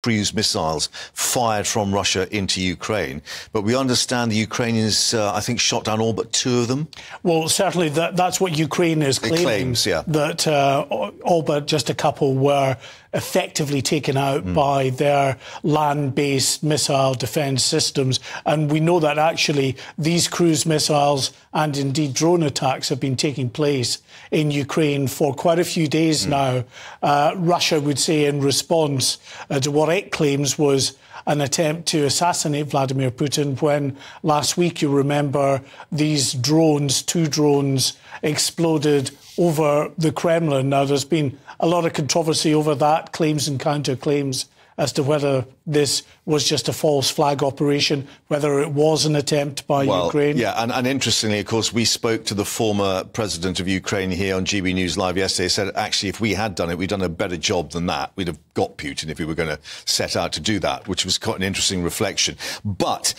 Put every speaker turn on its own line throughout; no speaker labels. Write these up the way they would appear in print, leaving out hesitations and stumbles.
cruise missiles fired from Russia into Ukraine. But we understand the Ukrainians, I think, shot down all but 2 of them.
Well, certainly that's what Ukraine is claiming.
It claims, yeah.
That all but just a couple were effectively taken out by their land-based missile defence systems. And we know that actually these cruise missiles and indeed drone attacks have been taking place in Ukraine for quite a few days now. Russia would say in response to what it claims was an attempt to assassinate Vladimir Putin, when last week, you remember, these drones, 2 drones, exploded over the Kremlin. Now, there's been a lot of controversy over that, claims and counterclaims, as to whether this was just a false flag operation, whether it was an attempt by Ukraine.
Yeah, and interestingly, of course, we spoke to the former president of Ukraine here on GB News Live yesterday. He said, actually, if we had done it, we'd done a better job than that. We'd have got Putin if we were going to set out to do that, which was quite an interesting reflection. But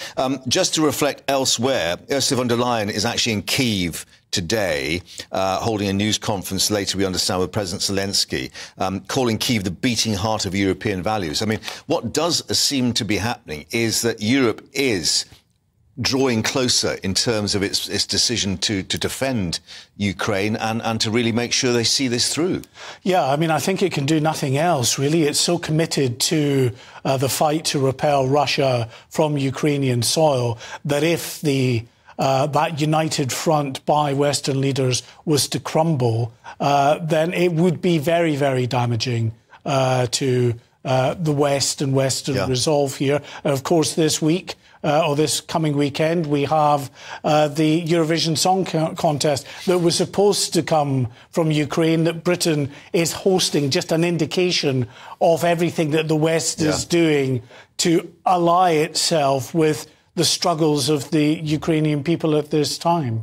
just to reflect elsewhere, Ursula von der Leyen is actually in Kyiv today, holding a news conference later, we understand, with President Zelensky, calling Kyiv the beating heart of European values. I mean, what does seem to be happening is that Europe is drawing closer in terms of its decision to defend Ukraine and to really make sure they see this through. Yeah,
I mean, I think it can do nothing else, really. It's so committed to the fight to repel Russia from Ukrainian soil that if that united front by Western leaders was to crumble, then it would be very, very damaging to the West and Western resolve here. And of course, this week, or this coming weekend, we have the Eurovision Song Contest that was supposed to come from Ukraine, that Britain is hosting, just an indication of everything that the West is doing to ally itself with the struggles of the Ukrainian people at this time.